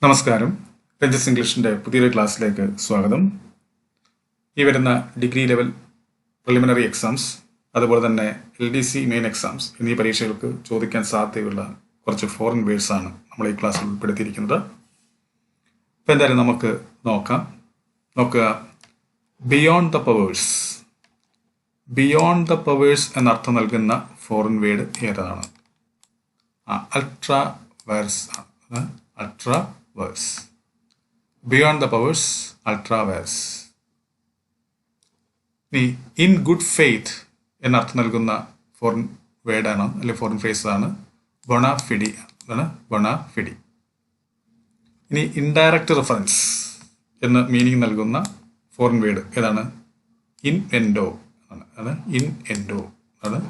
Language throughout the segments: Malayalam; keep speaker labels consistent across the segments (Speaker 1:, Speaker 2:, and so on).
Speaker 1: നമസ്കാരം. രഞ്ജിത്ത് ഇംഗ്ലീഷിൻ്റെ പുതിയൊരു ക്ലാസ്സിലേക്ക് സ്വാഗതം. ഈ വരുന്ന ഡിഗ്രി ലെവൽ പ്രിലിമിനറി എക്സാംസ്, അതുപോലെ തന്നെ LDC മെയിൻ എക്സാംസ് എന്നീ പരീക്ഷകൾക്ക് ചോദിക്കാൻ സാധ്യതയുള്ള കുറച്ച് ഫോറിൻ വേർഡ്സാണ് നമ്മൾ ഈ ക്ലാസ്സിൽ ഉൾപ്പെടുത്തിയിരിക്കുന്നത്. അപ്പോൾ എന്തായാലും നമുക്ക് നോക്കുക. Beyond the powers. Beyond the powers എന്നർത്ഥം നൽകുന്ന ഫോറിൻ വേർഡ് ഏതാണ്? അൾട്രാ വയർസ് ആണ്. Ultra vires. Beyond the powers, ultra vires. ഇനി ഇൻ ഗുഡ് ഫെയ്ത്ത് എന്നർത്ഥം നൽകുന്ന ഫോറിൻ വേർഡാണ്, അല്ലെങ്കിൽ ഫോറിൻ ഫ്രേസ് ആണ് ബൊണാഫിഡി. അതാണ് ബൊണാഫിഡി. ഇനി ഇൻഡയറക്റ്റ് റെഫറൻസ് എന്ന് മീനിങ് നൽകുന്ന ഫോറിൻ വേർഡ് ഏതാണ്? ഇൻ എൻഡോ ആണ്. അത് ഇൻ എൻഡോ ആണ്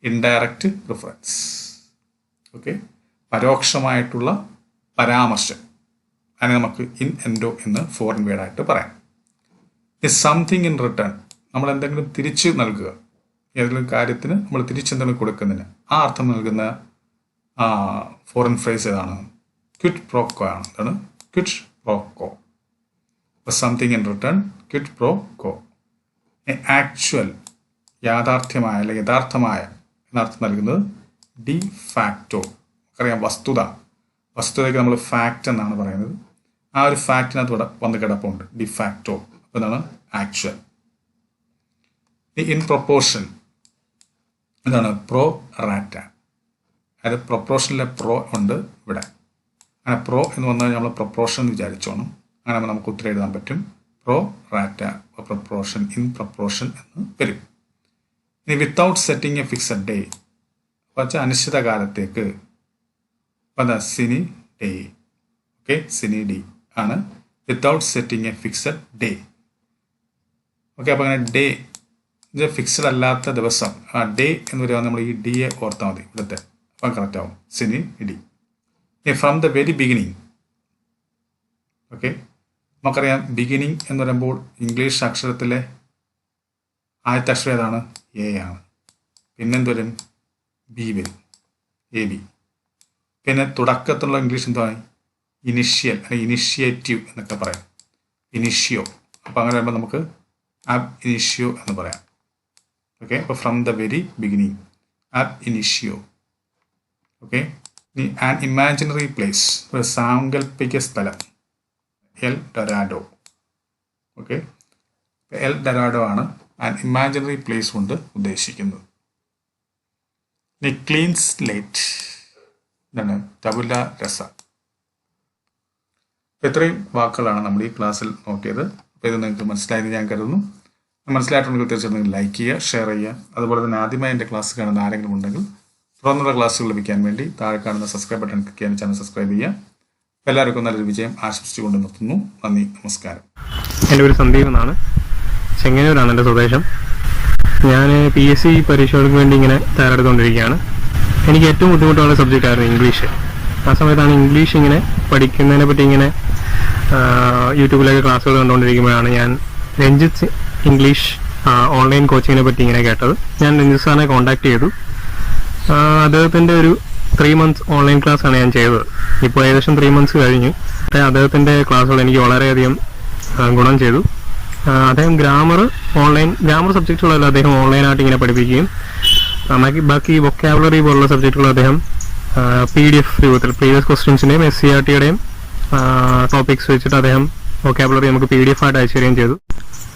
Speaker 1: ഇൻഡയറക്റ്റ് റെഫറൻസ്. ഓക്കെ, പരോക്ഷമായിട്ടുള്ള പരാമർശം. അതിനെ നമുക്ക് ഇൻ എൻഡോ എന്ന് ഫോറിൻ വേർഡായിട്ട് പറയാം. Is something in return. നമ്മൾ എന്തെങ്കിലും തിരിച്ച് നൽകുക, ഏതെങ്കിലും കാര്യത്തിന് നമ്മൾ തിരിച്ചെന്തെങ്കിലും കൊടുക്കുന്നതിന് ആ അർത്ഥം നൽകുന്ന ഫോറിൻ ഫ്രേസ് ഏതാണ്? ക്വിഡ് പ്രോക്കോ ആണ്. അതാണ് quid pro quo. Something in return, quid pro quo. Actual, യാഥാർത്ഥ്യമായ അല്ലെങ്കിൽ യഥാർത്ഥമായ എന്നർത്ഥം നൽകുന്നത് ഡി ഫാക്റ്റോ. നമുക്കറിയാം, വസ്തുതയ്ക്ക് നമ്മൾ ഫാക്റ്റ് എന്നാണ് പറയുന്നത്. ആ ഒരു ഫാക്റ്റിനകത്ത് ഇവിടെ വന്ന് കിടപ്പുണ്ട് ഡി ഫാക്റ്റോ. അപ്പോൾ ഇതാണ് ആക്ച്വൽ. ഇൻ പ്രൊപ്പോർഷൻ എന്താണ്? പ്രോ റാറ്റ. അതായത് പ്രൊപ്പോർഷനിലെ പ്രോ ഉണ്ട് ഇവിടെ. അങ്ങനെ പ്രോ എന്ന് വന്നാൽ നമ്മൾ പ്രൊപ്പോർഷൻ എന്ന് വിചാരിച്ചോണം. അങ്ങനെ നമുക്ക് ഉത്തരം എഴുതാൻ പറ്റും. Pro rata, proportion, in proportion എന്ന് വരും. ഇനി without setting a fixed day വെച്ചാൽ അനിശ്ചിത കാലത്തേക്ക് sine die. Okay, sine die ആണ് without setting a fixed day. Okay, അപ്പോൾ അങ്ങനെ ഡേ ഫിക്സഡ് അല്ലാത്ത ദിവസം, ആ ഡേ എന്ന് പറയുമ്പോൾ നമ്മൾ ഈ ഡിയെ ഓർത്താൽ മതി ഇവിടുത്തെ. അപ്പം കറക്റ്റ് ആവും. Sine die. From the very beginning. Okay, നമുക്കറിയാം ബിഗിനിങ് എന്ന് പറയുമ്പോൾ ഇംഗ്ലീഷ് അക്ഷരത്തിലെ ആദ്യത്തെ അക്ഷരം ഏതാണ്? എ ആണ്. പിന്നെന്ത് വരും? ബി വരും. AB. പിന്നെ തുടക്കത്തിലുള്ള ഇംഗ്ലീഷ് എന്താണ്? ഇനിഷ്യൽ അല്ലെങ്കിൽ ഇനിഷ്യേറ്റീവ് എന്നൊക്കെ പറയാം. ഇനിഷ്യോ. അപ്പോൾ അങ്ങനെ വരുമ്പോൾ നമുക്ക് ആബ് ഇനിഷ്യോ എന്ന് പറയാം. ഓക്കെ, അപ്പോൾ from the very beginning, ab initio. Okay, ഇനി ആൻ ഇമാജിനറി പ്ലേസ്, ഒരു സാങ്കല്പിക സ്ഥലം, El Dorado. Okay, El Dorado ആണ് ആൻ ഇമാജിനറി പ്ലേസ് കൊണ്ട് ഉദ്ദേശിക്കുന്നത്. ഇനി ക്ലീൻ സ്ലേറ്റ് എന്താണ്? ടബുല രസ. അപ്പോൾ ഇത്രയും വാക്കുകളാണ് നമ്മൾ ഈ ക്ലാസ്സിൽ നോക്കിയത്. അപ്പോൾ ഇത് നിങ്ങൾക്ക് മനസ്സിലായെന്ന് ഞാൻ കരുതുന്നു. മനസ്സിലായിട്ടുണ്ടെങ്കിൽ തീർച്ചയായിട്ടും നിങ്ങൾ ലൈക്ക് ചെയ്യുക, ഷെയർ ചെയ്യുക. അതുപോലെ തന്നെ ആദ്യമായി എൻ്റെ ക്ലാസ് കാണുന്ന ആരെങ്കിലും ഉണ്ടെങ്കിൽ തുടർന്നുള്ള ക്ലാസ്സുകൾ ലഭിക്കാൻ വേണ്ടി താഴെ കാണുന്ന സബ്സ്ക്രൈബ് ബട്ടൺ ക്ലിക്ക് ചെയ്യാൻ ചാനൽ സബ്സ്ക്രൈബ് ചെയ്യുക. എല്ലാവർക്കും നല്ലൊരു വിജയം ആശംസിച്ചുകൊണ്ട് നിർത്തുന്നു. നന്ദി, നമസ്കാരം.
Speaker 2: എൻ്റെ പേര് സന്ദീപ് എന്നാണ്. ചെങ്ങന്നൂരാണ് എൻ്റെ സ്വദേശം. ഞാൻ PSC പരീക്ഷകൾക്ക് വേണ്ടി ഇങ്ങനെ തയ്യാറെടുത്തുകൊണ്ടിരിക്കുകയാണ്. എനിക്ക് ഏറ്റവും ബുദ്ധിമുട്ടുള്ള സബ്ജക്റ്റ് ആയിരുന്നു ഇംഗ്ലീഷ്. ആ സമയത്താണ് ഇംഗ്ലീഷ് ഇങ്ങനെ പഠിക്കുന്നതിനെ പറ്റി ഇങ്ങനെ യൂട്യൂബിലൊക്കെ ക്ലാസ്സുകൾ കണ്ടുകൊണ്ടിരിക്കുമ്പോഴാണ് ഞാൻ രഞ്ജിത്ത് ഇംഗ്ലീഷ് ഓൺലൈൻ കോച്ചിങ്ങിനെ പറ്റി ഇങ്ങനെ കേട്ടത്. ഞാൻ രഞ്ജിത്ത് സാറിനെ കോൺടാക്ട് ചെയ്തു. അദ്ദേഹത്തിൻ്റെ ഒരു 3 months ഓൺലൈൻ ക്ലാസ്സാണ് ഞാൻ ചെയ്തത്. ഇപ്പോൾ ഏകദേശം 3 months കഴിഞ്ഞു. അദ്ദേഹത്തിൻ്റെ ക്ലാസ്സുകൾ എനിക്ക് വളരെയധികം ഗുണം ചെയ്തു. അദ്ദേഹം ഗ്രാമർ സബ്ജക്റ്റുകളെല്ലാം അദ്ദേഹം ഓൺലൈനായിട്ട് ഇങ്ങനെ പഠിപ്പിക്കുകയും ബാക്കി വൊക്കാബുലറി പോലുള്ള സബ്ജക്റ്റുകൾ അദ്ദേഹം PDF രൂപത്തിൽ പ്രീവിയസ് ക്വസ്റ്റ്യൻസിൻ്റെയും SCERTയുടെയും ടോപ്പിക്സ് വെച്ചിട്ട് അദ്ദേഹം വൊക്കാബുലറി നമുക്ക് PDF ആയിട്ട് അയച്ചു തരികയും ചെയ്തു.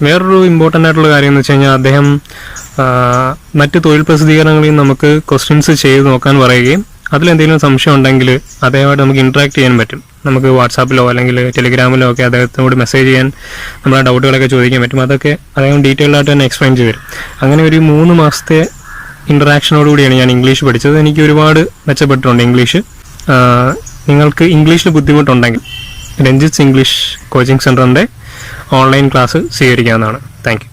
Speaker 2: വേറൊരു ഇമ്പോർട്ടൻ്റ് ആയിട്ടുള്ള കാര്യം എന്ന് വെച്ച് കഴിഞ്ഞാൽ അദ്ദേഹം മറ്റ് തൊഴിൽ പ്രസിദ്ധീകരണങ്ങളിൽ നമുക്ക് ക്വസ്റ്റ്യൻസ് ചെയ്ത് നോക്കാൻ പറയുകയും അതിലെന്തെങ്കിലും സംശയം ഉണ്ടെങ്കിൽ അദ്ദേഹമായിട്ട് നമുക്ക് ഇൻട്രാക്ട് ചെയ്യാൻ പറ്റും. നമുക്ക് വാട്സാപ്പിലോ അല്ലെങ്കിൽ ടെലിഗ്രാമിലോ ഒക്കെ അദ്ദേഹത്തിനോട് മെസ്സേജ് ചെയ്യാൻ നമ്മുടെ ഡൗട്ടുകളൊക്കെ ചോദിക്കാൻ പറ്റും. അതൊക്കെ അദ്ദേഹം ഡീറ്റെയിൽഡ് ആയിട്ട് തന്നെ എക്സ്പ്ലെയിൻ ചെയ്തു തരും. അങ്ങനെ ഒരു 3 മാസത്തെ ഇൻട്രാക്ഷനോടുകൂടിയാണ് ഞാൻ ഇംഗ്ലീഷ് പഠിച്ചത്. എനിക്ക് ഒരുപാട് മെച്ചപ്പെട്ടിട്ടുണ്ട് ഇംഗ്ലീഷ്. നിങ്ങൾക്ക് ഇംഗ്ലീഷിൽ ബുദ്ധിമുട്ടുണ്ടെങ്കിൽ രഞ്ജിത്ത് ഇംഗ്ലീഷ് കോച്ചിങ് സെൻറ്ററിൻ്റെ ഓൺലൈൻ ക്ലാസ് സ്വീകരിക്കാവുന്നതാണ്. Thank U.